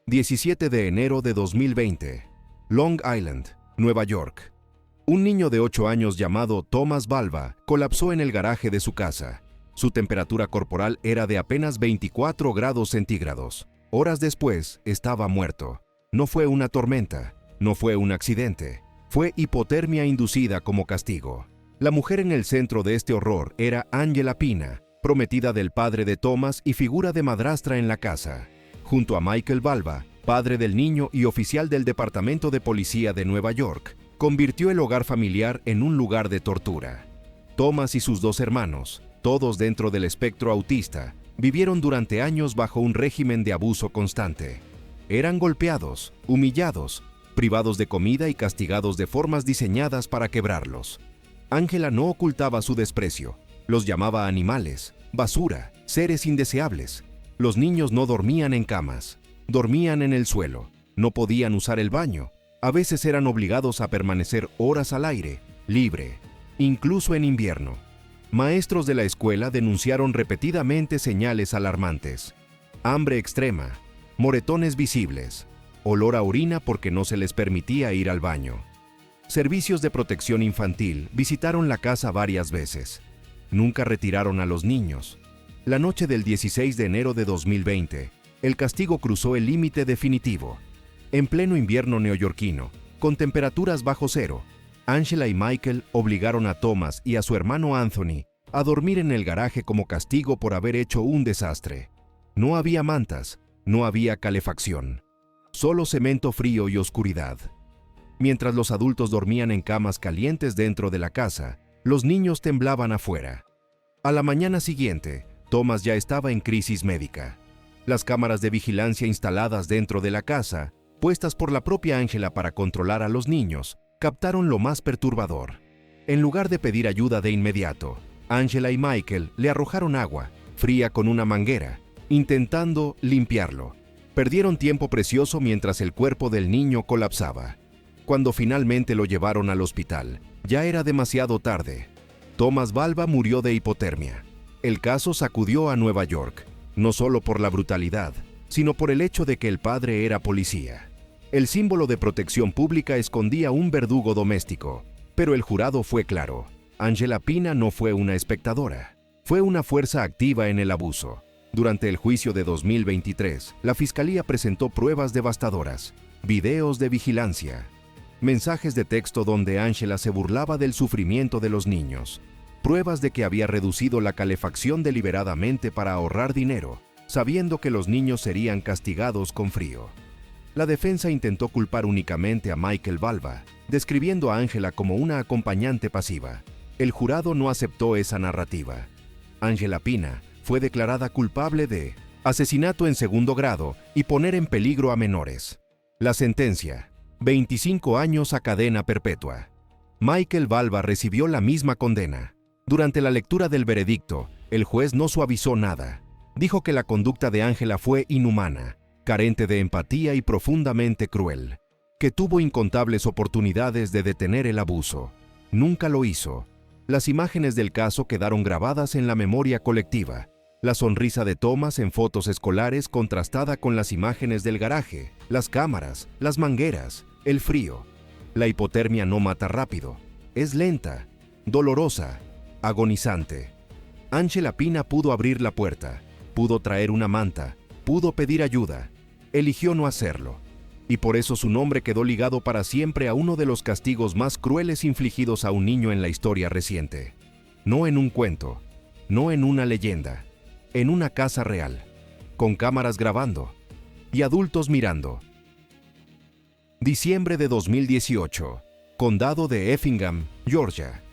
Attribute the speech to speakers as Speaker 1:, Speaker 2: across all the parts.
Speaker 1: 17 de enero de 2020. Long Island, Nueva York. Un niño de 8 años llamado Thomas Balva colapsó en el garaje de su casa. Su temperatura corporal era de apenas 24 grados centígrados. Horas después, estaba muerto. No fue una tormenta, no fue un accidente. Fue hipotermia inducida como castigo. La mujer en el centro de este horror era Angela Pina, prometida del padre de Thomas y figura de madrastra en la casa. Junto a Michael Balva, padre del niño y oficial del Departamento de Policía de Nueva York, convirtió el hogar familiar en un lugar de tortura. Thomas y sus 2 hermanos, todos dentro del espectro autista, vivieron durante años bajo un régimen de abuso constante. Eran golpeados, humillados, privados de comida y castigados de formas diseñadas para quebrarlos. Angela no ocultaba su desprecio. Los llamaba animales, basura, seres indeseables. Los niños no dormían en camas, dormían en el suelo, no podían usar el baño. A veces eran obligados a permanecer horas al aire, libre, incluso en invierno. Maestros de la escuela denunciaron repetidamente señales alarmantes: hambre extrema, moretones visibles, olor a orina porque no se les permitía ir al baño. Servicios de protección infantil visitaron la casa varias veces. Nunca retiraron a los niños. La noche del 16 de enero de 2020, el castigo cruzó el límite definitivo. En pleno invierno neoyorquino, con temperaturas bajo cero, Angela y Michael obligaron a Thomas y a su hermano Anthony a dormir en el garaje como castigo por haber hecho un desastre. No había mantas, no había calefacción, solo cemento frío y oscuridad. Mientras los adultos dormían en camas calientes dentro de la casa, los niños temblaban afuera. A la mañana siguiente, Thomas ya estaba en crisis médica. Las cámaras de vigilancia instaladas dentro de la casa, puestas por la propia Angela para controlar a los niños, captaron lo más perturbador. En lugar de pedir ayuda de inmediato, Angela y Michael le arrojaron agua, fría con una manguera, intentando limpiarlo. Perdieron tiempo precioso mientras el cuerpo del niño colapsaba. Cuando finalmente lo llevaron al hospital, ya era demasiado tarde. Thomas Balva murió de hipotermia. El caso sacudió a Nueva York, no solo por la brutalidad, sino por el hecho de que el padre era policía. El símbolo de protección pública escondía un verdugo doméstico, pero el jurado fue claro: Angela Pina no fue una espectadora, fue una fuerza activa en el abuso. Durante el juicio de 2023, la Fiscalía presentó pruebas devastadoras, videos de vigilancia, mensajes de texto donde Angela se burlaba del sufrimiento de los niños, pruebas de que había reducido la calefacción deliberadamente para ahorrar dinero, sabiendo que los niños serían castigados con frío. La defensa intentó culpar únicamente a Michael Balva, describiendo a Angela como una acompañante pasiva. El jurado no aceptó esa narrativa. Angela Pina fue declarada culpable de asesinato en segundo grado y poner en peligro a menores. La sentencia: 25 años a cadena perpetua. Michael Balva recibió la misma condena. Durante la lectura del veredicto, el juez no suavizó nada. Dijo que la conducta de Angela fue inhumana, carente de empatía y profundamente cruel, que tuvo incontables oportunidades de detener el abuso. Nunca lo hizo. Las imágenes del caso quedaron grabadas en la memoria colectiva. La sonrisa de Thomas en fotos escolares contrastada con las imágenes del garaje, las cámaras, las mangueras, el frío. La hipotermia no mata rápido. Es lenta, dolorosa, agonizante. Angela Pina pudo abrir la puerta, pudo traer una manta, pudo pedir ayuda. Eligió no hacerlo. Y por eso su nombre quedó ligado para siempre a uno de los castigos más crueles infligidos a un niño en la historia reciente. No en un cuento, no en una leyenda, en una casa real, con cámaras grabando y adultos mirando. Diciembre de 2018, Condado de Effingham, Georgia.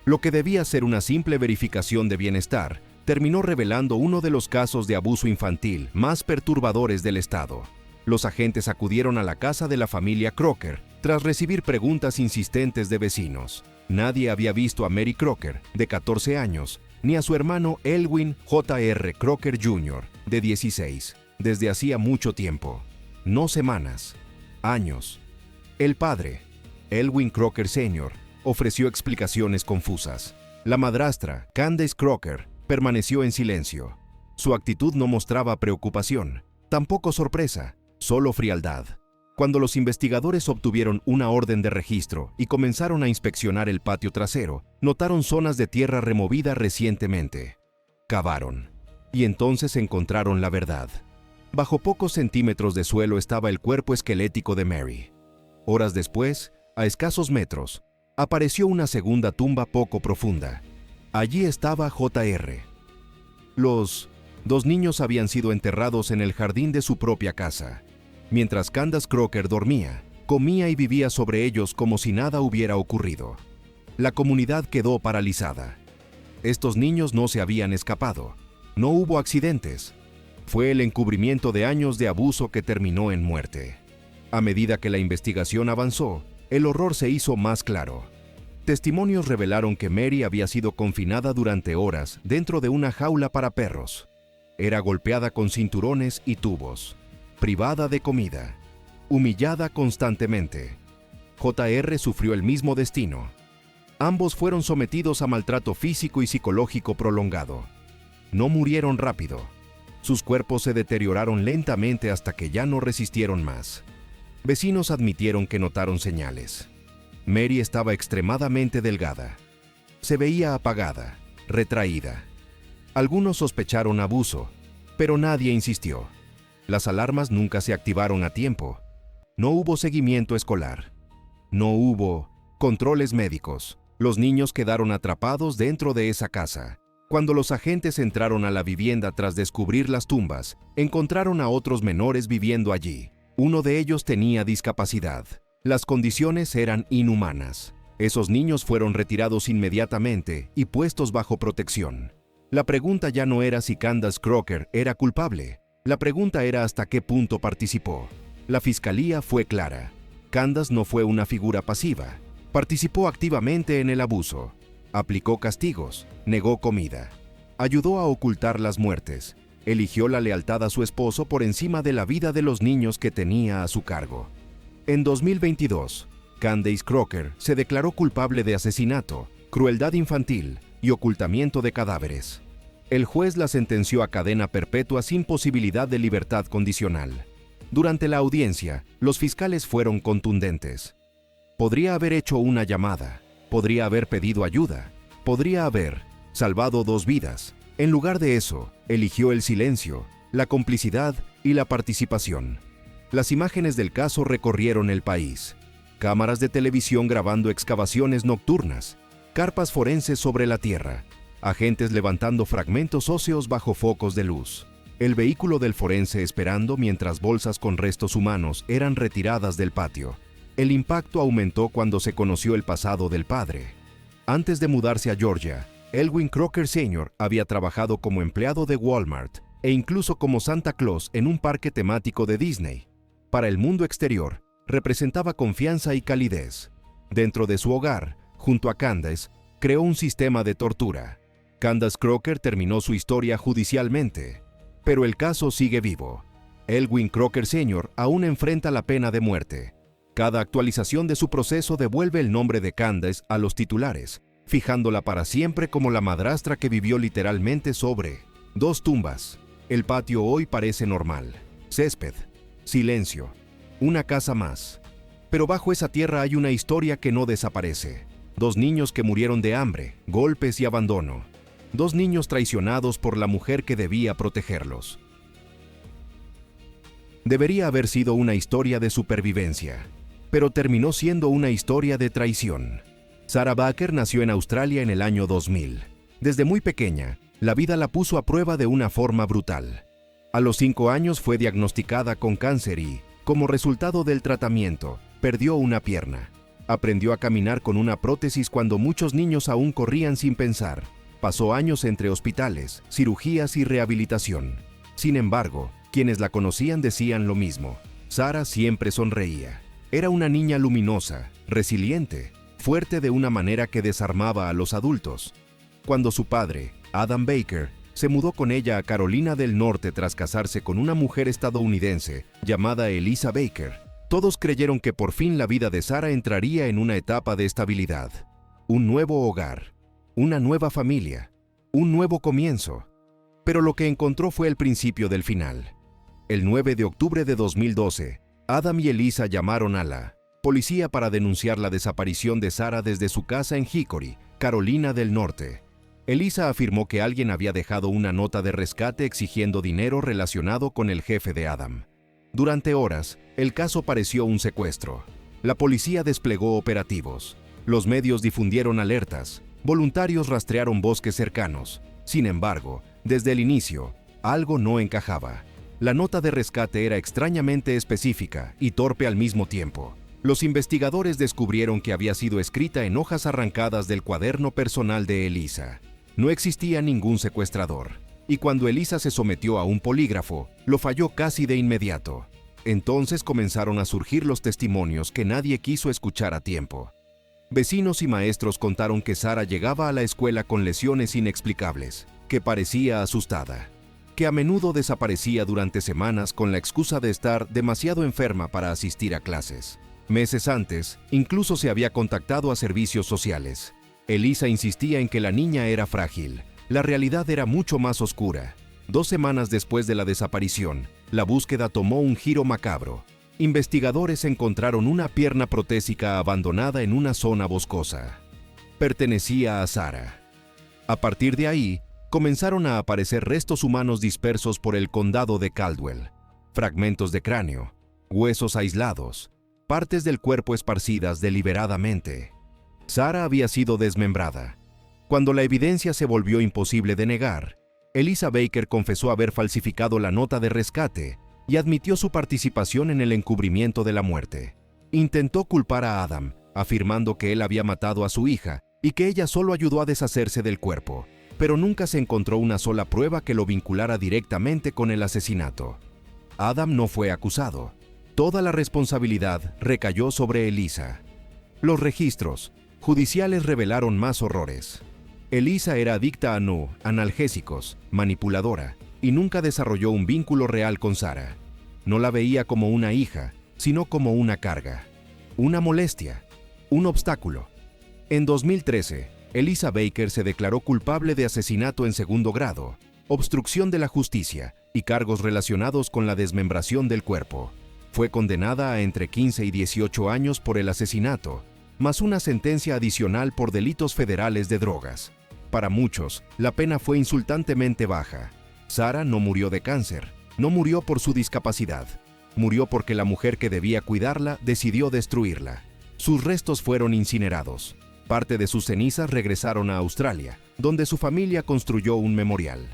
Speaker 1: Lo que debía ser una simple verificación de bienestar, terminó revelando uno de los casos de abuso infantil más perturbadores del estado. Los agentes acudieron a la casa de la familia Crocker tras recibir preguntas insistentes de vecinos. Nadie había visto a Mary Crocker, de 14 años, ni a su hermano Elwin J.R. Crocker Jr., de 16, desde hacía mucho tiempo. No semanas, años. El padre, Elwin Crocker Sr., ofreció explicaciones confusas. La madrastra, Candace Crocker, permaneció en silencio. Su actitud no mostraba preocupación, tampoco sorpresa. Solo frialdad. Cuando los investigadores obtuvieron una orden de registro y comenzaron a inspeccionar el patio trasero, notaron zonas de tierra removida recientemente. Cavaron. Y entonces encontraron la verdad. Bajo pocos centímetros de suelo estaba el cuerpo esquelético de Mary. Horas después, a escasos metros, apareció una segunda tumba poco profunda. Allí estaba J.R. Los 2 niños habían sido enterrados en el jardín de su propia casa. Mientras Candace Crocker dormía, comía y vivía sobre ellos como si nada hubiera ocurrido. La comunidad quedó paralizada. Estos niños no se habían escapado. No hubo accidentes. Fue el encubrimiento de años de abuso que terminó en muerte. A medida que la investigación avanzó, el horror se hizo más claro. Testimonios revelaron que Mary había sido confinada durante horas dentro de una jaula para perros. Era golpeada con cinturones y tubos, privada de comida, humillada constantemente. J.R. sufrió el mismo destino. Ambos fueron sometidos a maltrato físico y psicológico prolongado. No murieron rápido. Sus cuerpos se deterioraron lentamente hasta que ya no resistieron más. Vecinos admitieron que notaron señales. Mary estaba extremadamente delgada. Se veía apagada, retraída. Algunos sospecharon abuso, pero nadie insistió. Las alarmas nunca se activaron a tiempo. No hubo seguimiento escolar. No hubo controles médicos. Los niños quedaron atrapados dentro de esa casa. Cuando los agentes entraron a la vivienda tras descubrir las tumbas, encontraron a otros menores viviendo allí. Uno de ellos tenía discapacidad. Las condiciones eran inhumanas. Esos niños fueron retirados inmediatamente y puestos bajo protección. La pregunta ya no era si Candace Crocker era culpable. La pregunta era hasta qué punto participó. La fiscalía fue clara. Candace no fue una figura pasiva. Participó activamente en el abuso. Aplicó castigos, negó comida, ayudó a ocultar las muertes, eligió la lealtad a su esposo por encima de la vida de los niños que tenía a su cargo. En 2022, Candace Crocker se declaró culpable de asesinato, crueldad infantil y ocultamiento de cadáveres. El juez la sentenció a cadena perpetua sin posibilidad de libertad condicional. Durante la audiencia, los fiscales fueron contundentes. Podría haber hecho una llamada, podría haber pedido ayuda, podría haber salvado 2 vidas. En lugar de eso, eligió el silencio, la complicidad y la participación. Las imágenes del caso recorrieron el país. Cámaras de televisión grabando excavaciones nocturnas, carpas forenses sobre la tierra, agentes levantando fragmentos óseos bajo focos de luz. El vehículo del forense esperando mientras bolsas con restos humanos eran retiradas del patio. El impacto aumentó cuando se conoció el pasado del padre. Antes de mudarse a Georgia, Elwin Crocker Sr. había trabajado como empleado de Walmart e incluso como Santa Claus en un parque temático de Disney. Para el mundo exterior, representaba confianza y calidez. Dentro de su hogar, junto a Candace, creó un sistema de tortura. Candace Crocker terminó su historia judicialmente, pero el caso sigue vivo. Elwin Crocker Sr. aún enfrenta la pena de muerte. Cada actualización de su proceso devuelve el nombre de Candace a los titulares, fijándola para siempre como la madrastra que vivió literalmente sobre 2 tumbas. El patio hoy parece normal. Césped, silencio, una casa más. Pero bajo esa tierra hay una historia que no desaparece. 2 niños que murieron de hambre, golpes y abandono. 2 niños traicionados por la mujer que debía protegerlos. Debería haber sido una historia de supervivencia, pero terminó siendo una historia de traición. Sarah Baker nació en Australia en el año 2000. Desde muy pequeña, la vida la puso a prueba de una forma brutal. A los 5 años fue diagnosticada con cáncer y, como resultado del tratamiento, perdió una pierna. Aprendió a caminar con una prótesis cuando muchos niños aún corrían sin pensar. Pasó años entre hospitales, cirugías y rehabilitación. Sin embargo, quienes la conocían decían lo mismo. Sarah siempre sonreía. Era una niña luminosa, resiliente, fuerte de una manera que desarmaba a los adultos. Cuando su padre, Adam Baker, se mudó con ella a Carolina del Norte tras casarse con una mujer estadounidense llamada Eliza Baker, todos creyeron que por fin la vida de Sarah entraría en una etapa de estabilidad. Un nuevo hogar, una nueva familia, un nuevo comienzo. Pero lo que encontró fue el principio del final. El 9 de octubre de 2012, Adam y Elisa llamaron a la policía para denunciar la desaparición de Sarah desde su casa en Hickory, Carolina del Norte. Elisa afirmó que alguien había dejado una nota de rescate exigiendo dinero relacionado con el jefe de Adam. Durante horas, el caso pareció un secuestro. La policía desplegó operativos. Los medios difundieron alertas. Voluntarios rastrearon bosques cercanos. Sin embargo, desde el inicio, algo no encajaba. La nota de rescate era extrañamente específica y torpe al mismo tiempo. Los investigadores descubrieron que había sido escrita en hojas arrancadas del cuaderno personal de Elisa. No existía ningún secuestrador, y cuando Elisa se sometió a un polígrafo, lo falló casi de inmediato. Entonces comenzaron a surgir los testimonios que nadie quiso escuchar a tiempo. Vecinos y maestros contaron que Sarah llegaba a la escuela con lesiones inexplicables, que parecía asustada, que a menudo desaparecía durante semanas con la excusa de estar demasiado enferma para asistir a clases. Meses antes, incluso se había contactado a servicios sociales. Elisa insistía en que la niña era frágil. La realidad era mucho más oscura. 2 semanas después de la desaparición, la búsqueda tomó un giro macabro. Investigadores encontraron una pierna protésica abandonada en una zona boscosa. Pertenecía a Sarah. A partir de ahí, comenzaron a aparecer restos humanos dispersos por el condado de Caldwell, fragmentos de cráneo, huesos aislados, partes del cuerpo esparcidas deliberadamente. Sarah había sido desmembrada. Cuando la evidencia se volvió imposible de negar, Elisa Baker confesó haber falsificado la nota de rescate y admitió su participación en el encubrimiento de la muerte. Intentó culpar a Adam, afirmando que él había matado a su hija y que ella solo ayudó a deshacerse del cuerpo, pero nunca se encontró una sola prueba que lo vinculara directamente con el asesinato. Adam no fue acusado. Toda la responsabilidad recayó sobre Elisa. Los registros judiciales revelaron más horrores. Elisa era adicta a analgésicos, manipuladora, y nunca desarrolló un vínculo real con Sarah. No la veía como una hija, sino como una carga, una molestia, un obstáculo. En 2013, Elisa Baker se declaró culpable de asesinato en segundo grado, obstrucción de la justicia y cargos relacionados con la desmembración del cuerpo. Fue condenada a entre 15 y 18 años por el asesinato, más una sentencia adicional por delitos federales de drogas. Para muchos, la pena fue insultantemente baja. Sarah no murió de cáncer, no murió por su discapacidad. Murió porque la mujer que debía cuidarla decidió destruirla. Sus restos fueron incinerados. Parte de sus cenizas regresaron a Australia, donde su familia construyó un memorial.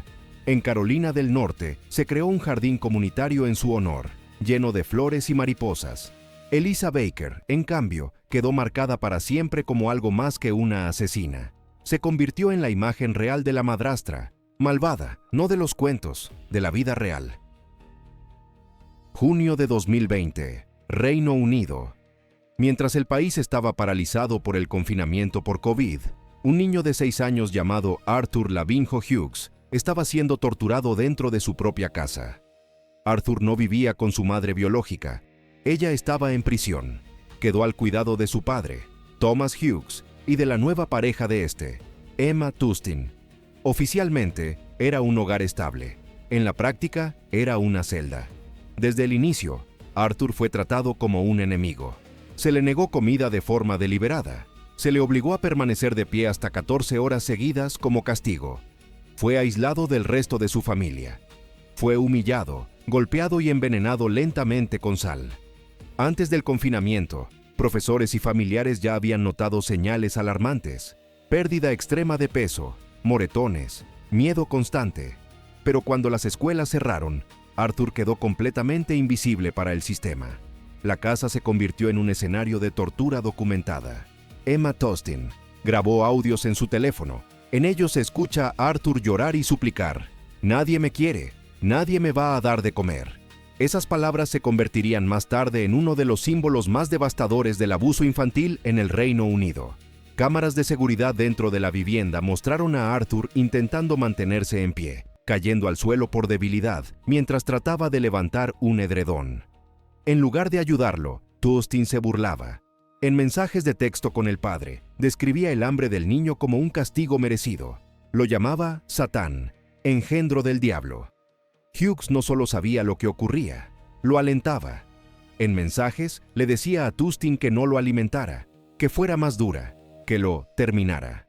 Speaker 1: En Carolina del Norte se creó un jardín comunitario en su honor, lleno de flores y mariposas. Elisa Baker, en cambio, quedó marcada para siempre como algo más que una asesina. Se convirtió en la imagen real de la madrastra, malvada, no de los cuentos, de la vida real. Junio de 2020, Reino Unido. Mientras el país estaba paralizado por el confinamiento por COVID, un niño de 6 años llamado Arthur Lavinho Hughes estaba siendo torturado dentro de su propia casa. Arthur no vivía con su madre biológica. Ella estaba en prisión. Quedó al cuidado de su padre, Thomas Hughes, y de la nueva pareja de este, Emma Tustin. Oficialmente, era un hogar estable. En la práctica, era una celda. Desde el inicio, Arthur fue tratado como un enemigo. Se le negó comida de forma deliberada. Se le obligó a permanecer de pie hasta 14 horas seguidas como castigo. Fue aislado del resto de su familia. Fue humillado, golpeado y envenenado lentamente con sal. Antes del confinamiento, profesores y familiares ya habían notado señales alarmantes: pérdida extrema de peso, moretones, miedo constante. Pero cuando las escuelas cerraron, Arthur quedó completamente invisible para el sistema. La casa se convirtió en un escenario de tortura documentada. Emma Tustin grabó audios en su teléfono. En ellos se escucha a Arthur llorar y suplicar: «Nadie me quiere, nadie me va a dar de comer». Esas palabras se convertirían más tarde en uno de los símbolos más devastadores del abuso infantil en el Reino Unido. Cámaras de seguridad dentro de la vivienda mostraron a Arthur intentando mantenerse en pie, cayendo al suelo por debilidad, mientras trataba de levantar un edredón. En lugar de ayudarlo, Tustin se burlaba. En mensajes de texto con el padre, describía el hambre del niño como un castigo merecido. Lo llamaba Satán, engendro del diablo. Hughes no solo sabía lo que ocurría, lo alentaba. En mensajes le decía a Tustin que no lo alimentara, que fuera más dura, que lo terminara.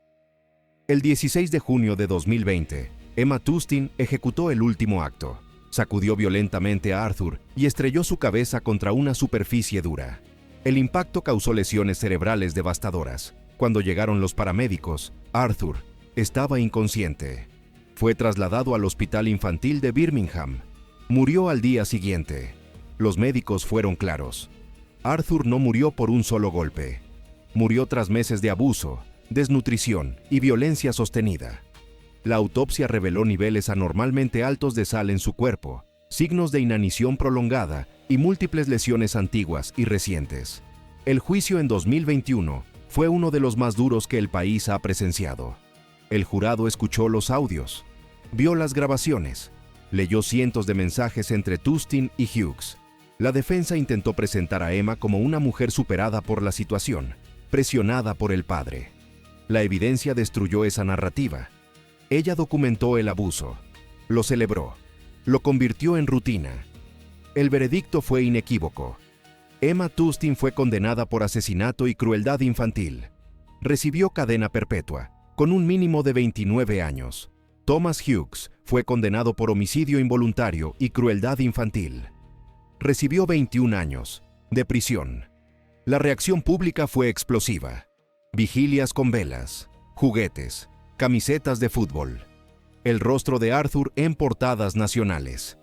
Speaker 1: El 16 de junio de 2020, Emma Tustin ejecutó el último acto. Sacudió violentamente a Arthur y estrelló su cabeza contra una superficie dura. El impacto causó lesiones cerebrales devastadoras. Cuando llegaron los paramédicos, Arthur estaba inconsciente. Fue trasladado al Hospital Infantil de Birmingham. Murió al día siguiente. Los médicos fueron claros. Arthur no murió por un solo golpe. Murió tras meses de abuso, desnutrición y violencia sostenida. La autopsia reveló niveles anormalmente altos de sal en su cuerpo, signos de inanición prolongada y múltiples lesiones antiguas y recientes. El juicio en 2021 fue uno de los más duros que el país ha presenciado. El jurado escuchó los audios, vio las grabaciones, leyó cientos de mensajes entre Tustin y Hughes. La defensa intentó presentar a Emma como una mujer superada por la situación, presionada por el padre. La evidencia destruyó esa narrativa. Ella documentó el abuso, lo celebró, lo convirtió en rutina. El veredicto fue inequívoco. Emma Tustin fue condenada por asesinato y crueldad infantil. Recibió cadena perpetua, con un mínimo de 29 años. Thomas Hughes fue condenado por homicidio involuntario y crueldad infantil. Recibió 21 años de prisión. La reacción pública fue explosiva. Vigilias con velas, juguetes, camisetas de fútbol. El rostro de Arthur en portadas nacionales.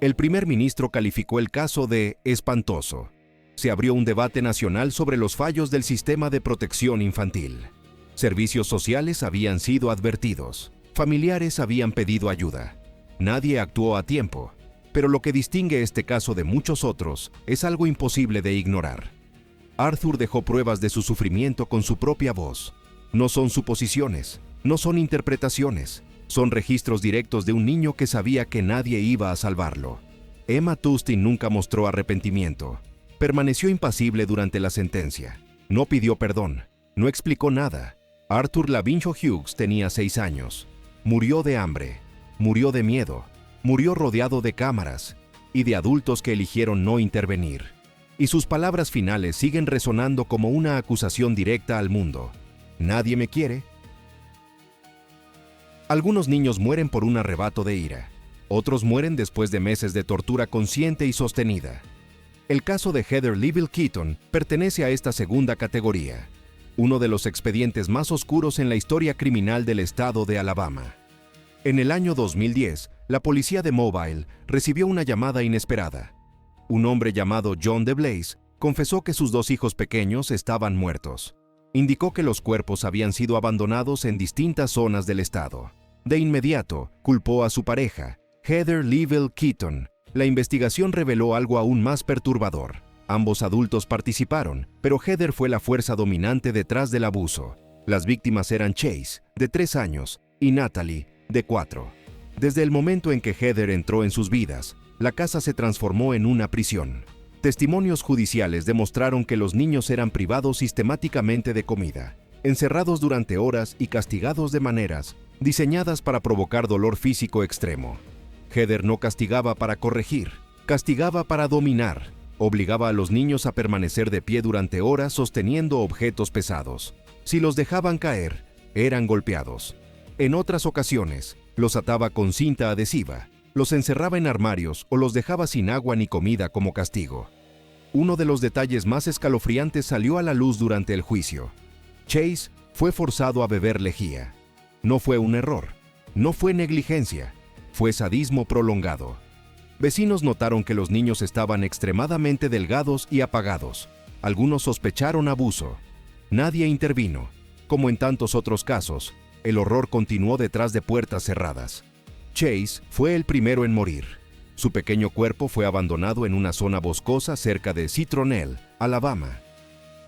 Speaker 1: El primer ministro calificó el caso de espantoso. Se abrió un debate nacional sobre los fallos del sistema de protección infantil. Servicios sociales habían sido advertidos. Familiares habían pedido ayuda. Nadie actuó a tiempo. Pero lo que distingue este caso de muchos otros es algo imposible de ignorar. Arthur dejó pruebas de su sufrimiento con su propia voz. No son suposiciones. No son interpretaciones, son registros directos de un niño que sabía que nadie iba a salvarlo. Emma Tustin nunca mostró arrepentimiento. Permaneció impasible durante la sentencia. No pidió perdón. No explicó nada. Arthur Lavincho Hughes tenía 6 años. Murió de hambre. Murió de miedo. Murió rodeado de cámaras y de adultos que eligieron no intervenir. Y sus palabras finales siguen resonando como una acusación directa al mundo. Nadie me quiere. Algunos niños mueren por un arrebato de ira. Otros mueren después de meses de tortura consciente y sostenida. El caso de Heather Leaville Keaton pertenece a esta segunda categoría, uno de los expedientes más oscuros en la historia criminal del estado de Alabama. En el año 2010, la policía de Mobile recibió una llamada inesperada. Un hombre llamado John DeBlaze confesó que sus 2 hijos pequeños estaban muertos. Indicó que los cuerpos habían sido abandonados en distintas zonas del estado. De inmediato, culpó a su pareja, Heather Leaville Keaton. La investigación reveló algo aún más perturbador. Ambos adultos participaron, pero Heather fue la fuerza dominante detrás del abuso. Las víctimas eran Chase, de 3 años, y Natalie, de 4. Desde el momento en que Heather entró en sus vidas, la casa se transformó en una prisión. Testimonios judiciales demostraron que los niños eran privados sistemáticamente de comida, encerrados durante horas y castigados de maneras diseñadas para provocar dolor físico extremo. Heather no castigaba para corregir, castigaba para dominar. Obligaba a los niños a permanecer de pie durante horas sosteniendo objetos pesados. Si los dejaban caer, eran golpeados. En otras ocasiones, los ataba con cinta adhesiva, los encerraba en armarios o los dejaba sin agua ni comida como castigo. Uno de los detalles más escalofriantes salió a la luz durante el juicio. Chase fue forzado a beber lejía. No fue un error, no fue negligencia, fue sadismo prolongado. Vecinos notaron que los niños estaban extremadamente delgados y apagados. Algunos sospecharon abuso. Nadie intervino. Como en tantos otros casos, el horror continuó detrás de puertas cerradas. Chase fue el primero en morir. Su pequeño cuerpo fue abandonado en una zona boscosa cerca de Citronelle, Alabama.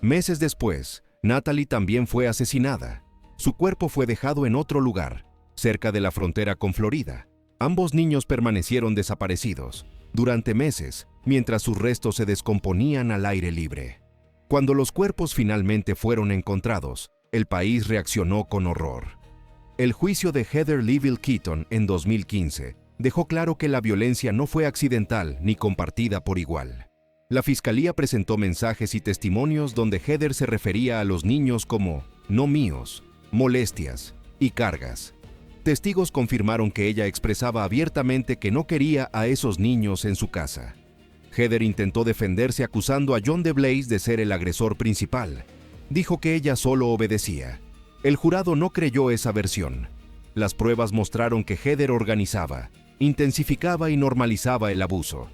Speaker 1: Meses después, Natalie también fue asesinada. Su cuerpo fue dejado en otro lugar, cerca de la frontera con Florida. Ambos niños permanecieron desaparecidos durante meses, mientras sus restos se descomponían al aire libre. Cuando los cuerpos finalmente fueron encontrados, el país reaccionó con horror. El juicio de Heather Leaville Keaton en 2015 dejó claro que la violencia no fue accidental ni compartida por igual. La fiscalía presentó mensajes y testimonios donde Heather se refería a los niños como no míos, molestias y cargas. Testigos confirmaron que ella expresaba abiertamente que no quería a esos niños en su casa. Heather intentó defenderse acusando a John DeBlaze de ser el agresor principal. Dijo que ella solo obedecía. El jurado no creyó esa versión. Las pruebas mostraron que Heather organizaba, intensificaba y normalizaba el abuso.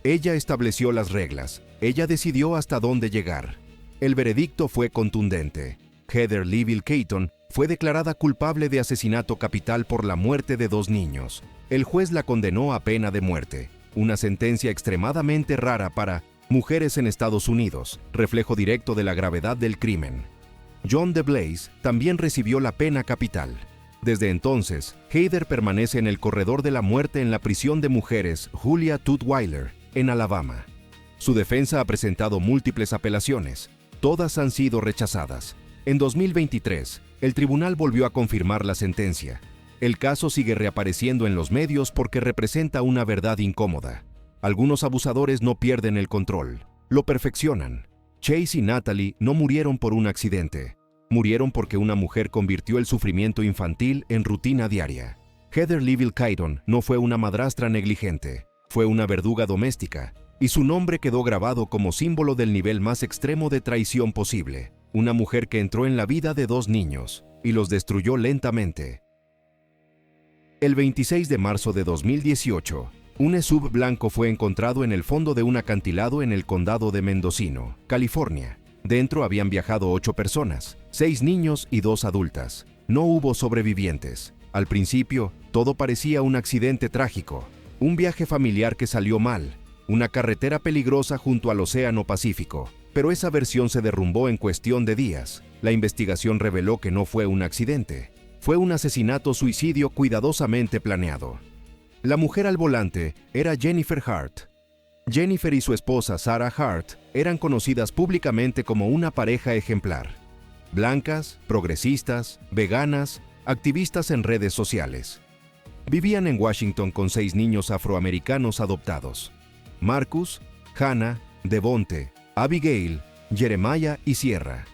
Speaker 1: Ella estableció las reglas. Ella decidió hasta dónde llegar. El veredicto fue contundente. Heather Leaville Cayton fue declarada culpable de asesinato capital por la muerte de 2 niños. El juez la condenó a pena de muerte, una sentencia extremadamente rara para mujeres en Estados Unidos, reflejo directo de la gravedad del crimen. John DeBlaze también recibió la pena capital. Desde entonces, Heather permanece en el corredor de la muerte en la prisión de mujeres Julia Tutwiler, en Alabama. Su defensa ha presentado múltiples apelaciones. Todas han sido rechazadas. En 2023, el tribunal volvió a confirmar la sentencia. El caso sigue reapareciendo en los medios porque representa una verdad incómoda. Algunos abusadores no pierden el control, lo perfeccionan. Chase y Natalie no murieron por un accidente. Murieron porque una mujer convirtió el sufrimiento infantil en rutina diaria. Heather Leaville Cayton no fue una madrastra negligente, fue una verduga doméstica, y su nombre quedó grabado como símbolo del nivel más extremo de traición posible. Una mujer que entró en la vida de 2 niños y los destruyó lentamente. El 26 de marzo de 2018, un SUV blanco fue encontrado en el fondo de un acantilado en el condado de Mendocino, California. Dentro habían viajado 8 personas, 6 niños y 2 adultas. No hubo sobrevivientes. Al principio, todo parecía un accidente trágico, un viaje familiar que salió mal, una carretera peligrosa junto al Océano Pacífico. Pero esa versión se derrumbó en cuestión de días. La investigación reveló que no fue un accidente. Fue un asesinato-suicidio cuidadosamente planeado. La mujer al volante era Jennifer Hart. Jennifer y su esposa Sarah Hart eran conocidas públicamente como una pareja ejemplar. Blancas, progresistas, veganas, activistas en redes sociales. Vivían en Washington con 6 niños afroamericanos adoptados: Marcus, Hannah, Devonte, Abigail, Jeremiah y Sierra.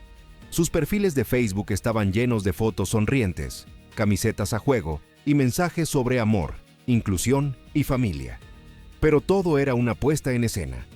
Speaker 1: Sus perfiles de Facebook estaban llenos de fotos sonrientes, camisetas a juego y mensajes sobre amor, inclusión y familia. Pero todo era una puesta en escena.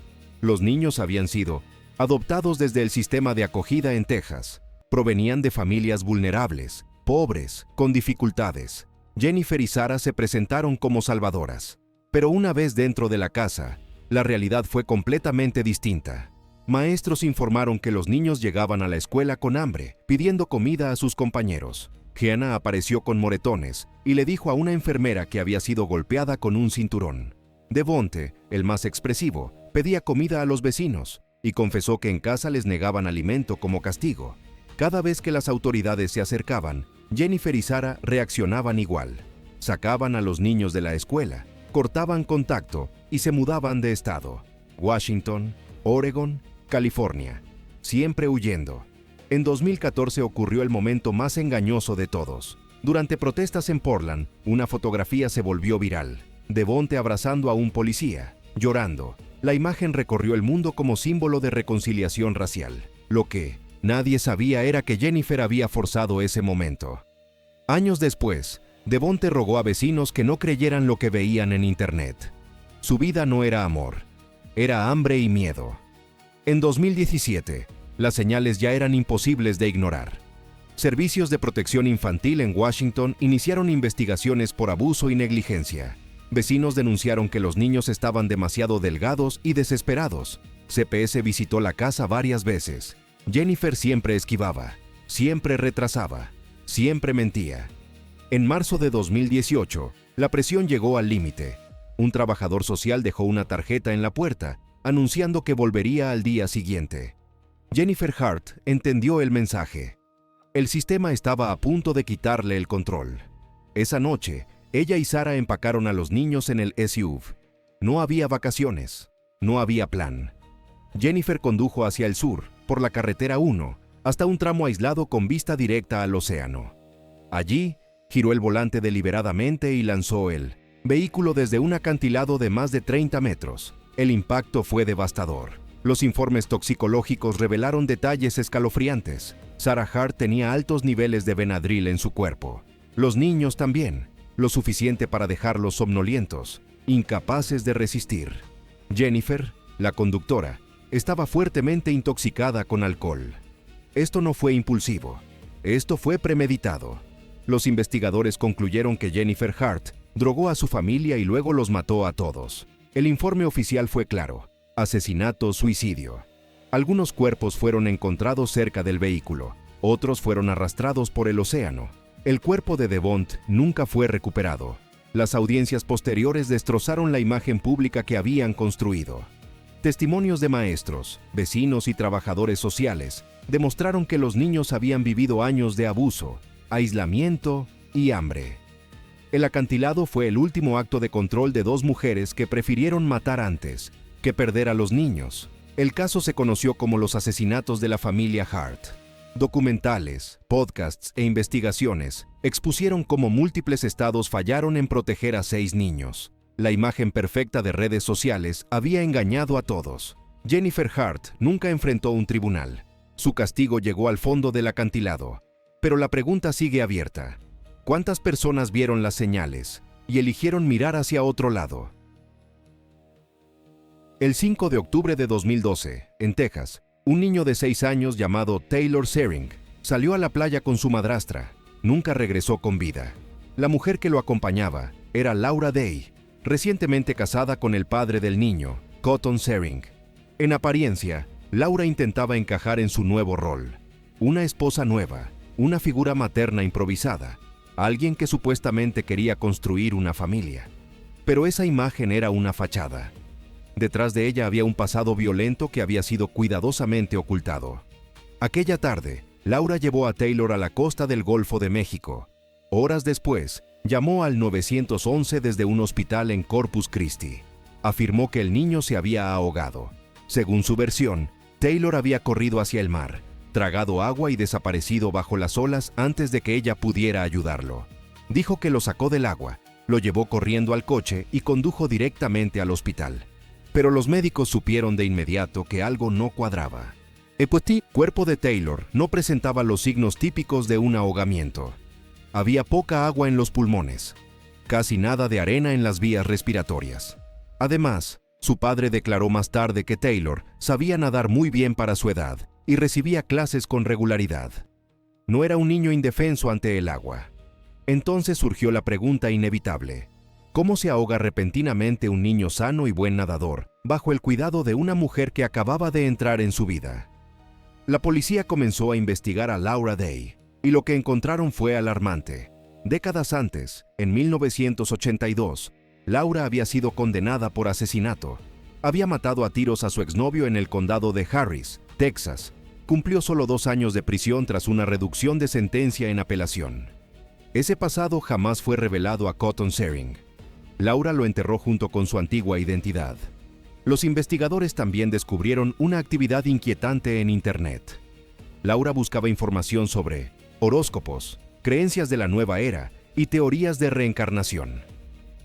Speaker 1: Los niños habían sido adoptados desde el sistema de acogida en Texas. Provenían de familias vulnerables, pobres, con dificultades. Jennifer y Sarah se presentaron como salvadoras. Pero una vez dentro de la casa, la realidad fue completamente distinta. Maestros informaron que los niños llegaban a la escuela con hambre, pidiendo comida a sus compañeros. Hannah apareció con moretones y le dijo a una enfermera que había sido golpeada con un cinturón. Devonte, el más expresivo, pedía comida a los vecinos y confesó que en casa les negaban alimento como castigo. Cada vez que las autoridades se acercaban, Jennifer y Sarah reaccionaban igual. Sacaban a los niños de la escuela, cortaban contacto y se mudaban de estado. Washington, Oregon, California, siempre huyendo. En 2014 ocurrió el momento más engañoso de todos. Durante protestas en Portland, una fotografía se volvió viral. Devonte abrazando a un policía, llorando. La imagen recorrió el mundo como símbolo de reconciliación racial. Lo que nadie sabía era que Jennifer había forzado ese momento. Años después, Devonte rogó a vecinos que no creyeran lo que veían en Internet. Su vida no era amor, era hambre y miedo. En 2017, las señales ya eran imposibles de ignorar. Servicios de protección infantil en Washington iniciaron investigaciones por abuso y negligencia. Vecinos denunciaron que los niños estaban demasiado delgados y desesperados. CPS visitó la casa varias veces. Jennifer siempre esquivaba, siempre retrasaba, siempre mentía. En marzo de 2018, la presión llegó al límite. Un trabajador social dejó una tarjeta en la puerta, anunciando que volvería al día siguiente. Jennifer Hart entendió el mensaje. El sistema estaba a punto de quitarle el control. Esa noche, ella y Sarah empacaron a los niños en el SUV. No había vacaciones, no había plan. Jennifer condujo hacia el sur, por la carretera 1, hasta un tramo aislado con vista directa al océano. Allí, giró el volante deliberadamente y lanzó el Vehículo desde un acantilado de más de 30 metros. El impacto fue devastador. Los informes toxicológicos revelaron detalles escalofriantes. Sarah Hart tenía altos niveles de Benadryl en su cuerpo. Los niños también, lo suficiente para dejarlos somnolientos, incapaces de resistir. Jennifer, la conductora, estaba fuertemente intoxicada con alcohol. Esto no fue impulsivo. Esto fue premeditado. Los investigadores concluyeron que Jennifer Hart drogó a su familia y luego los mató a todos. El informe oficial fue claro: asesinato-suicidio. Algunos cuerpos fueron encontrados cerca del vehículo, otros fueron arrastrados por el océano. El cuerpo de Devont nunca fue recuperado. Las audiencias posteriores destrozaron la imagen pública que habían construido. Testimonios de maestros, vecinos y trabajadores sociales demostraron que los niños habían vivido años de abuso, aislamiento y hambre. El acantilado fue el último acto de control de dos mujeres que prefirieron matar antes que perder a los niños. El caso se conoció como los asesinatos de la familia Hart. Documentales, podcasts e investigaciones expusieron cómo múltiples estados fallaron en proteger a 6 niños. La imagen perfecta de redes sociales había engañado a todos. Jennifer Hart nunca enfrentó un tribunal. Su castigo llegó al fondo del acantilado. Pero la pregunta sigue abierta. ¿Cuántas personas vieron las señales y eligieron mirar hacia otro lado? El 5 de octubre de 2012, en Texas, un niño de 6 años llamado Taylor Sering salió a la playa con su madrastra. Nunca regresó con vida. La mujer que lo acompañaba era Laura Day, recientemente casada con el padre del niño, Cotton Sering. En apariencia, Laura intentaba encajar en su nuevo rol. Una esposa nueva, una figura materna improvisada, alguien que supuestamente quería construir una familia. Pero esa imagen era una fachada. Detrás de ella había un pasado violento que había sido cuidadosamente ocultado. Aquella tarde, Laura llevó a Taylor a la costa del Golfo de México. Horas después, llamó al 911 desde un hospital en Corpus Christi. Afirmó que el niño se había ahogado. Según su versión, Taylor había corrido hacia el mar, tragado agua y desaparecido bajo las olas antes de que ella pudiera ayudarlo. Dijo que lo sacó del agua, lo llevó corriendo al coche y condujo directamente al hospital. Pero los médicos supieron de inmediato que algo no cuadraba. El cuerpo de Taylor no presentaba los signos típicos de un ahogamiento. Había poca agua en los pulmones, casi nada de arena en las vías respiratorias. Además, su padre declaró más tarde que Taylor sabía nadar muy bien para su edad y recibía clases con regularidad. No era un niño indefenso ante el agua. Entonces surgió la pregunta inevitable: ¿cómo se ahoga repentinamente un niño sano y buen nadador bajo el cuidado de una mujer que acababa de entrar en su vida? La policía comenzó a investigar a Laura Day, y lo que encontraron fue alarmante. Décadas antes, en 1982, Laura había sido condenada por asesinato. Había matado a tiros a su exnovio en el condado de Harris, Texas. Cumplió solo 2 años de prisión tras una reducción de sentencia en apelación. Ese pasado jamás fue revelado a Cotton Sering. Laura lo enterró junto con su antigua identidad. Los investigadores también descubrieron una actividad inquietante en Internet. Laura buscaba información sobre horóscopos, creencias de la nueva era y teorías de reencarnación.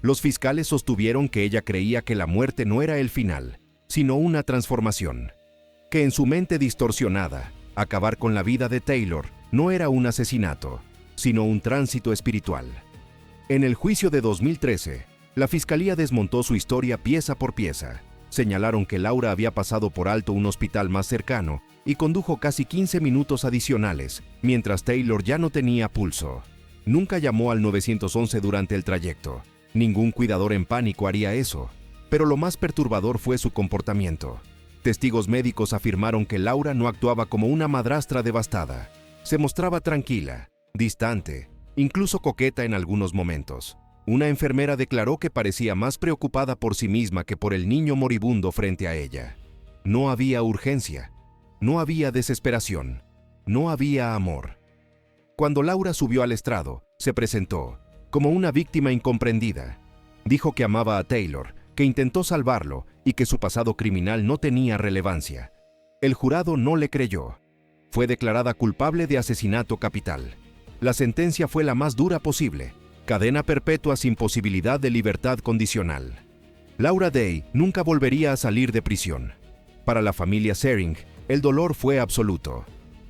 Speaker 1: Los fiscales sostuvieron que ella creía que la muerte no era el final, sino una transformación. Que en su mente distorsionada, acabar con la vida de Taylor no era un asesinato, sino un tránsito espiritual. En el juicio de 2013, la fiscalía desmontó su historia pieza por pieza. Señalaron que Laura había pasado por alto un hospital más cercano y condujo casi 15 minutos adicionales, mientras Taylor ya no tenía pulso. Nunca llamó al 911 durante el trayecto. Ningún cuidador en pánico haría eso. Pero lo más perturbador fue su comportamiento. Testigos médicos afirmaron que Laura no actuaba como una madrastra devastada. Se mostraba tranquila, distante, incluso coqueta en algunos momentos. Una enfermera declaró que parecía más preocupada por sí misma que por el niño moribundo frente a ella. No había urgencia, no había desesperación, no había amor. Cuando Laura subió al estrado, se presentó como una víctima incomprendida. Dijo que amaba a Taylor, que intentó salvarlo y que su pasado criminal no tenía relevancia. El jurado no le creyó. Fue declarada culpable de asesinato capital. La sentencia fue la más dura posible, cadena perpetua sin posibilidad de libertad condicional. Laura Day nunca volvería a salir de prisión. Para la familia Sering, el dolor fue absoluto.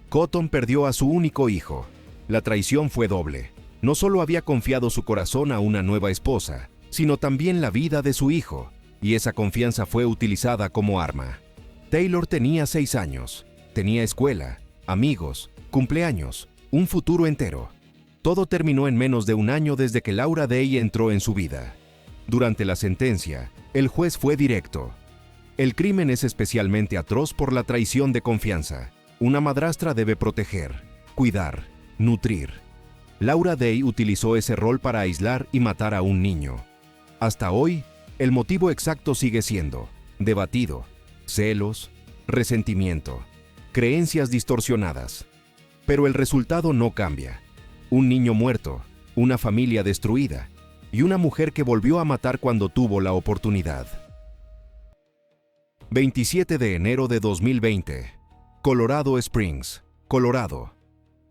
Speaker 1: Cotton perdió a su único hijo. La traición fue doble. No solo había confiado su corazón a una nueva esposa, sino también la vida de su hijo, y esa confianza fue utilizada como arma. Taylor tenía 6 años, tenía escuela, amigos, cumpleaños, un futuro entero. Todo terminó en menos de un año desde que Laura Day entró en su vida. Durante la sentencia, el juez fue directo. El crimen es especialmente atroz por la traición de confianza. Una madrastra debe proteger, cuidar, nutrir. Laura Day utilizó ese rol para aislar y matar a un niño. Hasta hoy, el motivo exacto sigue siendo debatido: celos, resentimiento, creencias distorsionadas. Pero el resultado no cambia. Un niño muerto, una familia destruida y una mujer que volvió a matar cuando tuvo la oportunidad. 27 de enero de 2020. Colorado Springs, Colorado.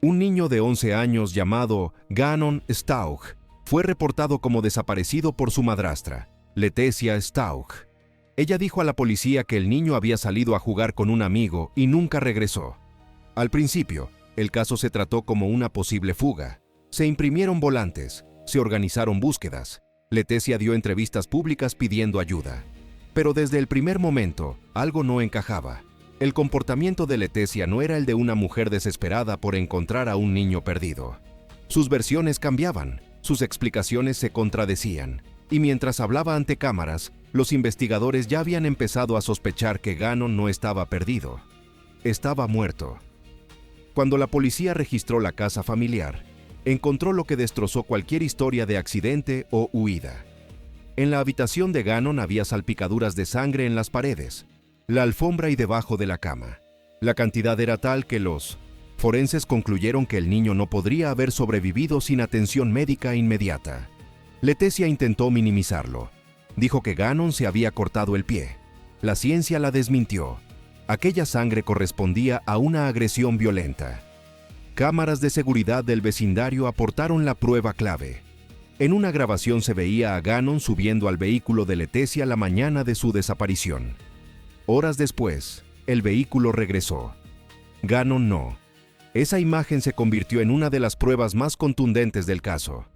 Speaker 1: Un niño de 11 años llamado Gannon Stauch fue reportado como desaparecido por su madrastra, Letecia Stauch. Ella dijo a la policía que el niño había salido a jugar con un amigo y nunca regresó. Al principio, el caso se trató como una posible fuga. Se imprimieron volantes, se organizaron búsquedas. Letecia dio entrevistas públicas pidiendo ayuda. Pero desde el primer momento, algo no encajaba. El comportamiento de Letecia no era el de una mujer desesperada por encontrar a un niño perdido. Sus versiones cambiaban, sus explicaciones se contradecían, y mientras hablaba ante cámaras, los investigadores ya habían empezado a sospechar que Gannon no estaba perdido. Estaba muerto. Cuando la policía registró la casa familiar, encontró lo que destrozó cualquier historia de accidente o huida. En la habitación de Gannon había salpicaduras de sangre en las paredes, la alfombra y debajo de la cama. La cantidad era tal que los forenses concluyeron que el niño no podría haber sobrevivido sin atención médica inmediata. Letecia intentó minimizarlo. Dijo que Gannon se había cortado el pie. La ciencia la desmintió. Aquella sangre correspondía a una agresión violenta. Cámaras de seguridad del vecindario aportaron la prueba clave. En una grabación se veía a Gannon subiendo al vehículo de Letecia la mañana de su desaparición. Horas después, el vehículo regresó. Gannon no. Esa imagen se convirtió en una de las pruebas más contundentes del caso.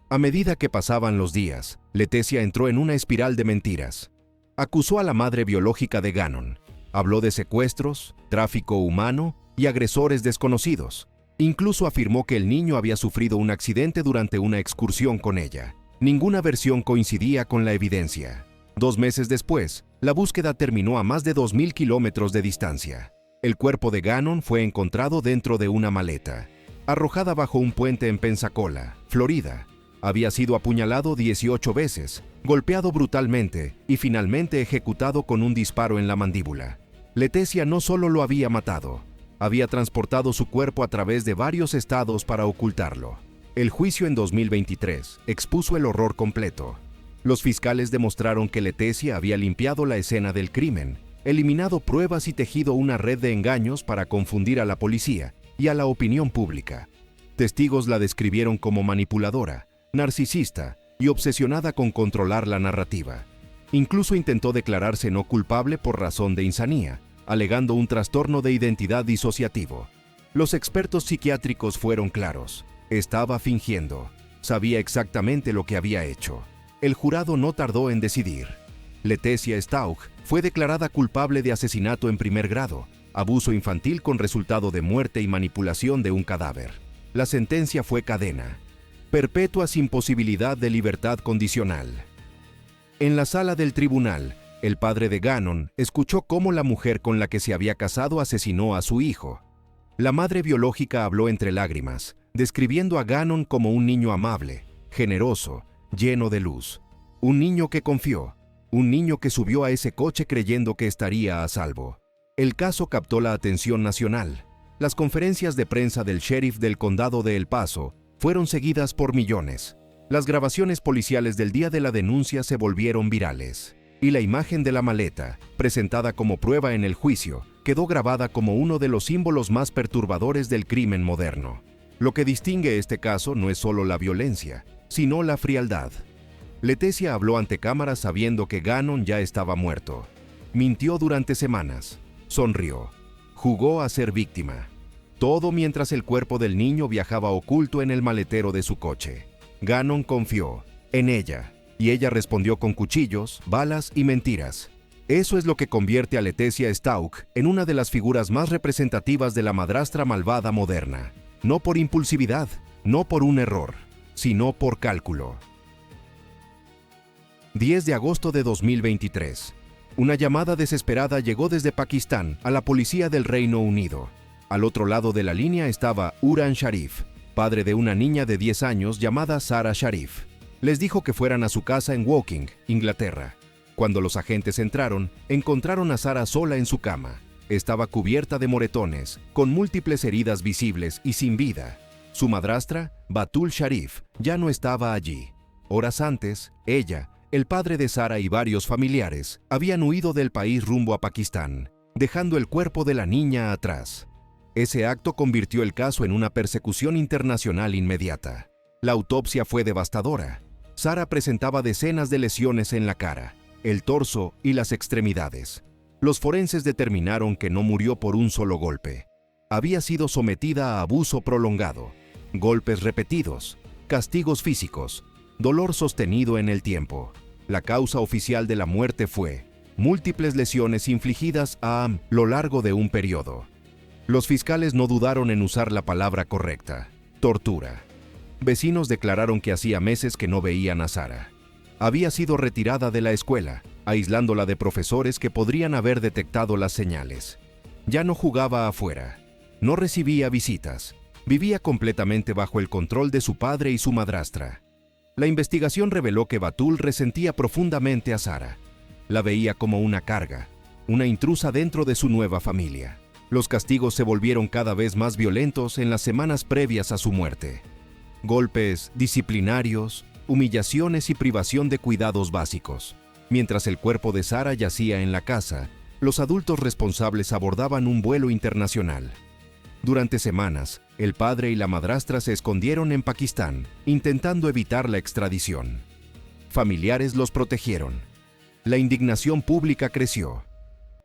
Speaker 1: A medida que pasaban los días, Letecia entró en una espiral de mentiras. Acusó a la madre biológica de Gannon. Habló de secuestros, tráfico humano y agresores desconocidos. Incluso afirmó que el niño había sufrido un accidente durante una excursión con ella. Ninguna versión coincidía con la evidencia. 2 meses después, la búsqueda terminó a más de 2.000 kilómetros de distancia. El cuerpo de Gannon fue encontrado dentro de una maleta, arrojada bajo un puente en Pensacola, Florida. Había sido apuñalado 18 veces, golpeado brutalmente y finalmente ejecutado con un disparo en la mandíbula. Letecia no solo lo había matado, había transportado su cuerpo a través de varios estados para ocultarlo. El juicio en 2023 expuso el horror completo. Los fiscales demostraron que Letecia había limpiado la escena del crimen, eliminado pruebas y tejido una red de engaños para confundir a la policía y a la opinión pública. Testigos la describieron como manipuladora, narcisista y obsesionada con controlar la narrativa. Incluso intentó declararse no culpable por razón de insanía, alegando un trastorno de identidad disociativo. Los expertos psiquiátricos fueron claros. Estaba fingiendo. Sabía exactamente lo que había hecho. El jurado no tardó en decidir. Letecia Stauch fue declarada culpable de asesinato en primer grado, abuso infantil con resultado de muerte y manipulación de un cadáver. La sentencia fue cadena perpetua sin posibilidad de libertad condicional. En la sala del tribunal, el padre de Gannon escuchó cómo la mujer con la que se había casado asesinó a su hijo. La madre biológica habló entre lágrimas, describiendo a Gannon como un niño amable, generoso, lleno de luz. Un niño que confió, un niño que subió a ese coche creyendo que estaría a salvo. El caso captó la atención nacional. Las conferencias de prensa del sheriff del condado de El Paso fueron seguidas por millones. Las grabaciones policiales del día de la denuncia se volvieron virales. Y la imagen de la maleta, presentada como prueba en el juicio, quedó grabada como uno de los símbolos más perturbadores del crimen moderno. Lo que distingue este caso no es solo la violencia, sino la frialdad. Leticia habló ante cámaras sabiendo que Gannon ya estaba muerto. Mintió durante semanas. Sonrió. Jugó a ser víctima. Todo mientras el cuerpo del niño viajaba oculto en el maletero de su coche. Gannon confió en ella, y ella respondió con cuchillos, balas y mentiras. Eso es lo que convierte a Leticia Stauch en una de las figuras más representativas de la madrastra malvada moderna. No por impulsividad, no por un error, sino por cálculo. 10 de agosto de 2023. Una llamada desesperada llegó desde Pakistán a la policía del Reino Unido. Al otro lado de la línea estaba Uran Sharif, padre de una niña de 10 años llamada Sarah Sharif. Les dijo que fueran a su casa en Woking, Inglaterra. Cuando los agentes entraron, encontraron a Sarah sola en su cama. Estaba cubierta de moretones, con múltiples heridas visibles y sin vida. Su madrastra, Batul Sharif, ya no estaba allí. Horas antes, ella, el padre de Sarah y varios familiares habían huido del país rumbo a Pakistán, dejando el cuerpo de la niña atrás. Ese acto convirtió el caso en una persecución internacional inmediata. La autopsia fue devastadora. Sarah presentaba decenas de lesiones en la cara, el torso y las extremidades. Los forenses determinaron que no murió por un solo golpe. Había sido sometida a abuso prolongado, golpes repetidos, castigos físicos, dolor sostenido en el tiempo. La causa oficial de la muerte fue múltiples lesiones infligidas a lo largo de un periodo. Los fiscales no dudaron en usar la palabra correcta: tortura. Vecinos declararon que hacía meses que no veían a Sarah. Había sido retirada de la escuela, aislándola de profesores que podrían haber detectado las señales. Ya no jugaba afuera, no recibía visitas, vivía completamente bajo el control de su padre y su madrastra. La investigación reveló que Batul resentía profundamente a Sarah. La veía como una carga, una intrusa dentro de su nueva familia. Los castigos se volvieron cada vez más violentos en las semanas previas a su muerte. Golpes disciplinarios, humillaciones y privación de cuidados básicos. Mientras el cuerpo de Sarah yacía en la casa, los adultos responsables abordaban un vuelo internacional. Durante semanas, el padre y la madrastra se escondieron en Pakistán, intentando evitar la extradición. Familiares los protegieron. La indignación pública creció.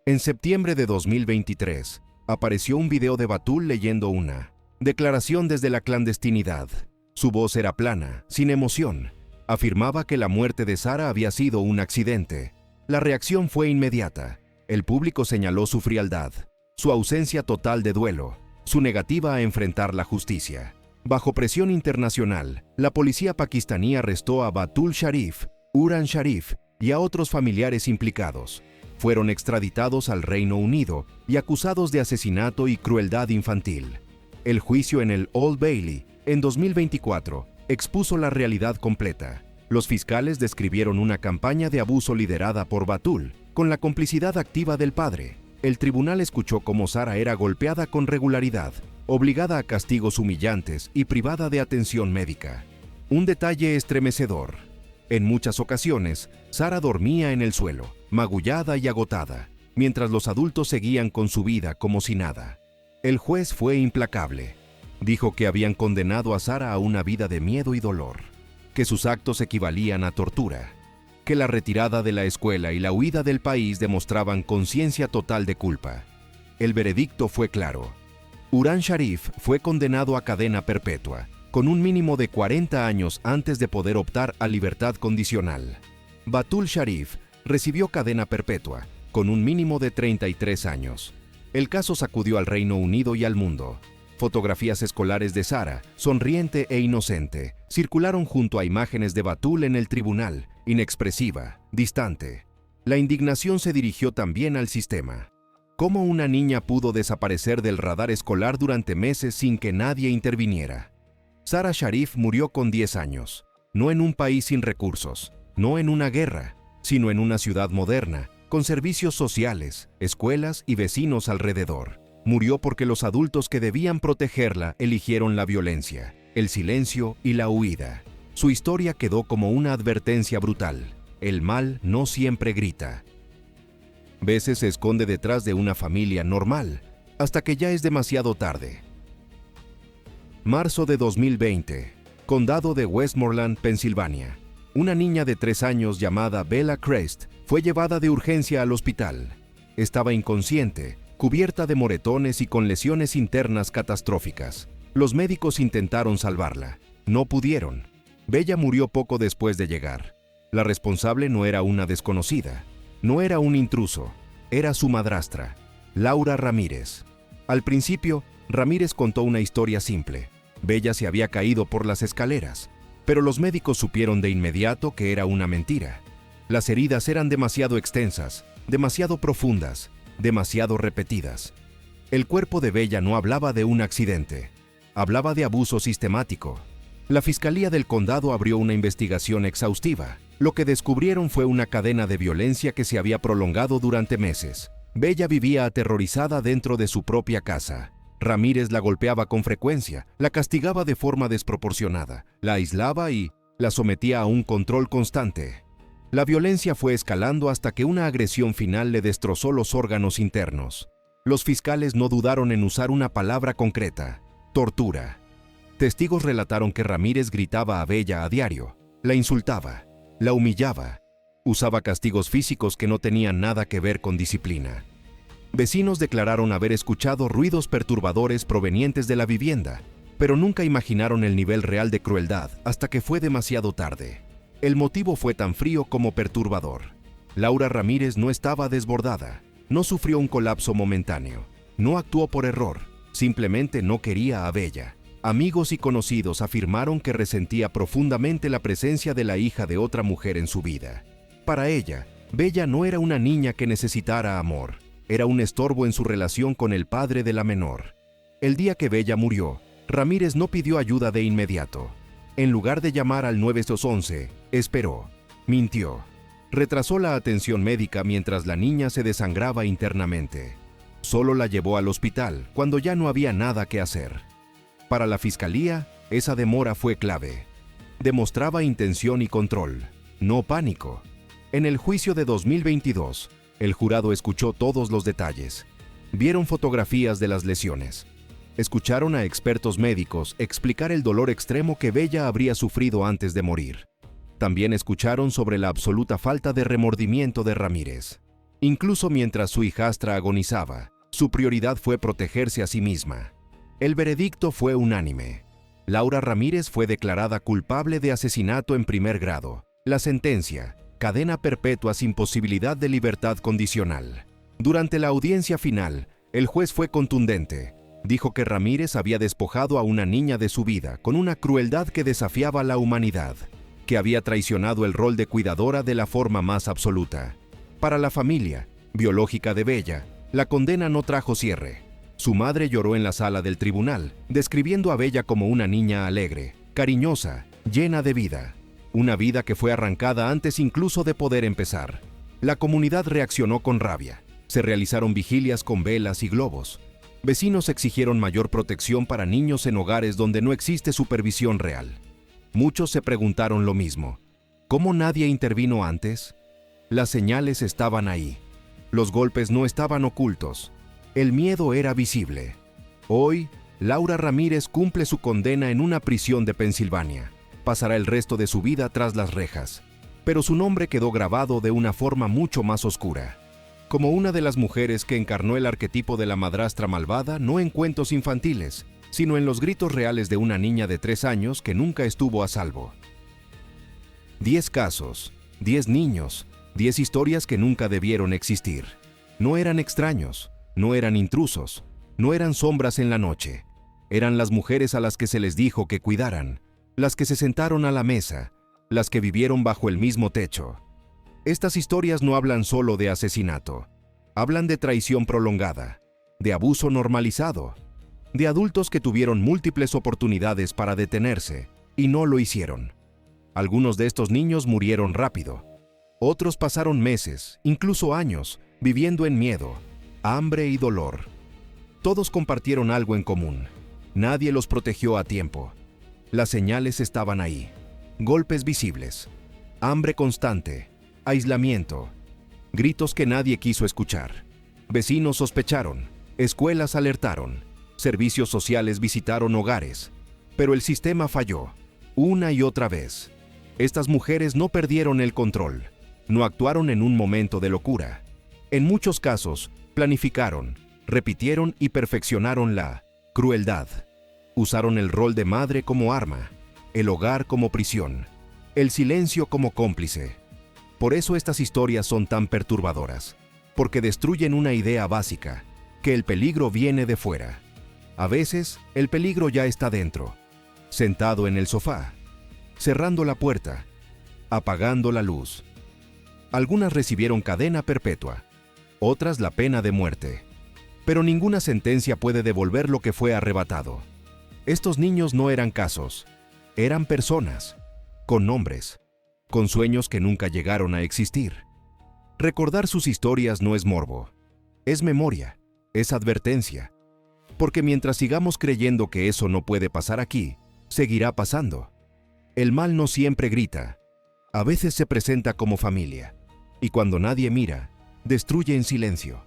Speaker 1: En septiembre de 2023, apareció un video de Batul leyendo una declaración desde la clandestinidad. Su voz era plana, sin emoción. Afirmaba que la muerte de Sarah había sido un accidente. La reacción fue inmediata. El público señaló su frialdad, su ausencia total de duelo, su negativa a enfrentar la justicia. Bajo presión internacional, la policía pakistaní arrestó a Batul Sharif, Uran Sharif y a otros familiares implicados. Fueron extraditados al Reino Unido y acusados de asesinato y crueldad infantil. El juicio en el Old Bailey, en 2024, expuso la realidad completa. Los fiscales describieron una campaña de abuso liderada por Batul, con la complicidad activa del padre. El tribunal escuchó cómo Sarah era golpeada con regularidad, obligada a castigos humillantes y privada de atención médica. Un detalle estremecedor: en muchas ocasiones, Sarah dormía en el suelo, magullada y agotada, mientras los adultos seguían con su vida como si nada. El juez fue implacable. Dijo que habían condenado a Sarah a una vida de miedo y dolor, que sus actos equivalían a tortura, que la retirada de la escuela y la huida del país demostraban conciencia total de culpa. El veredicto fue claro. Uran Sharif fue condenado a cadena perpetua, con un mínimo de 40 años antes de poder optar a libertad condicional. Batul Sharif recibió cadena perpetua, con un mínimo de 33 años. El caso sacudió al Reino Unido y al mundo. Fotografías escolares de Sarah, sonriente e inocente, circularon junto a imágenes de Batul en el tribunal, inexpresiva, distante. La indignación se dirigió también al sistema. ¿Cómo una niña pudo desaparecer del radar escolar durante meses sin que nadie interviniera? Sarah Sharif murió con 10 años, no en un país sin recursos, no en una guerra, sino en una ciudad moderna, con servicios sociales, escuelas y vecinos alrededor. Murió porque los adultos que debían protegerla eligieron la violencia, el silencio y la huida. Su historia quedó como una advertencia brutal: el mal no siempre grita. Veces se esconde detrás de una familia normal, hasta que ya es demasiado tarde. Marzo de 2020. Condado de Westmoreland, Pensilvania. Una niña de 3 años llamada Bella Crest fue llevada de urgencia al hospital. Estaba inconsciente, cubierta de moretones y con lesiones internas catastróficas. Los médicos intentaron salvarla. No pudieron. Bella murió poco después de llegar. La responsable no era una desconocida. No era un intruso. Era su madrastra, Laura Ramírez. Al principio, Ramírez contó una historia simple. Bella se había caído por las escaleras, pero los médicos supieron de inmediato que era una mentira. Las heridas eran demasiado extensas, demasiado profundas, demasiado repetidas. El cuerpo de Bella no hablaba de un accidente, hablaba de abuso sistemático. La Fiscalía del Condado abrió una investigación exhaustiva. Lo que descubrieron fue una cadena de violencia que se había prolongado durante meses. Bella vivía aterrorizada dentro de su propia casa. Ramírez la golpeaba con frecuencia, la castigaba de forma desproporcionada, la aislaba y la sometía a un control constante. La violencia fue escalando hasta que una agresión final le destrozó los órganos internos. Los fiscales no dudaron en usar una palabra concreta: tortura. Testigos relataron que Ramírez gritaba a Bella a diario, la insultaba, la humillaba, usaba castigos físicos que no tenían nada que ver con disciplina. Vecinos declararon haber escuchado ruidos perturbadores provenientes de la vivienda, pero nunca imaginaron el nivel real de crueldad hasta que fue demasiado tarde. El motivo fue tan frío como perturbador. Laura Ramírez no estaba desbordada, no sufrió un colapso momentáneo, no actuó por error, simplemente no quería a Bella. Amigos y conocidos afirmaron que resentía profundamente la presencia de la hija de otra mujer en su vida. Para ella, Bella no era una niña que necesitara amor. Era un estorbo en su relación con el padre de la menor. El día que Bella murió, Ramírez no pidió ayuda de inmediato. En lugar de llamar al 911, esperó, mintió. Retrasó la atención médica mientras la niña se desangraba internamente. Solo la llevó al hospital cuando ya no había nada que hacer. Para la fiscalía, esa demora fue clave. Demostraba intención y control, no pánico. En el juicio de 2022, el jurado escuchó todos los detalles. Vieron fotografías de las lesiones. Escucharon a expertos médicos explicar el dolor extremo que Bella habría sufrido antes de morir. También escucharon sobre la absoluta falta de remordimiento de Ramírez. Incluso mientras su hijastra agonizaba, su prioridad fue protegerse a sí misma. El veredicto fue unánime. Laura Ramírez fue declarada culpable de asesinato en primer grado. La sentencia: cadena perpetua sin posibilidad de libertad condicional. Durante la audiencia final, el juez fue contundente. Dijo que Ramírez había despojado a una niña de su vida con una crueldad que desafiaba la humanidad, que había traicionado el rol de cuidadora de la forma más absoluta. Para la familia biológica de Bella, la condena no trajo cierre. Su madre lloró en la sala del tribunal, describiendo a Bella como una niña alegre, cariñosa, llena de vida. Una vida que fue arrancada antes incluso de poder empezar. La comunidad reaccionó con rabia. Se realizaron vigilias con velas y globos. Vecinos exigieron mayor protección para niños en hogares donde no existe supervisión real. Muchos se preguntaron lo mismo. ¿Cómo nadie intervino antes? Las señales estaban ahí. Los golpes no estaban ocultos. El miedo era visible. Hoy, Laura Ramírez cumple su condena en una prisión de Pensilvania. Pasará el resto de su vida tras las rejas, pero su nombre quedó grabado de una forma mucho más oscura. Como una de las mujeres que encarnó el arquetipo de la madrastra malvada, no en cuentos infantiles, sino en los gritos reales de una niña de 3 años que nunca estuvo a salvo. 10 casos, 10 niños, 10 historias que nunca debieron existir. No eran extraños, no eran intrusos, no eran sombras en la noche. Eran las mujeres a las que se les dijo que cuidaran, las que se sentaron a la mesa, las que vivieron bajo el mismo techo. Estas historias no hablan solo de asesinato, hablan de traición prolongada, de abuso normalizado, de adultos que tuvieron múltiples oportunidades para detenerse y no lo hicieron. Algunos de estos niños murieron rápido, otros pasaron meses, incluso años, viviendo en miedo, hambre y dolor. Todos compartieron algo en común: nadie los protegió a tiempo. Las señales estaban ahí: golpes visibles, hambre constante, aislamiento, gritos que nadie quiso escuchar. Vecinos sospecharon, escuelas alertaron, servicios sociales visitaron hogares, pero el sistema falló. una y otra vez. Estas mujeres no perdieron el control, no actuaron en un momento de locura. En muchos casos, planificaron, repitieron y perfeccionaron la crueldad. Usaron el rol de madre como arma, el hogar como prisión, el silencio como cómplice. Por eso estas historias son tan perturbadoras, porque destruyen una idea básica, que el peligro viene de fuera. A veces, el peligro ya está dentro, sentado en el sofá, cerrando la puerta, apagando la luz. Algunas recibieron cadena perpetua, otras la pena de muerte. Pero ninguna sentencia puede devolver lo que fue arrebatado. Estos niños no eran casos, eran personas, con nombres, con sueños que nunca llegaron a existir. Recordar sus historias no es morbo, es memoria, es advertencia. Porque mientras sigamos creyendo que eso no puede pasar aquí, seguirá pasando. El mal no siempre grita, a veces se presenta como familia, y cuando nadie mira, destruye en silencio.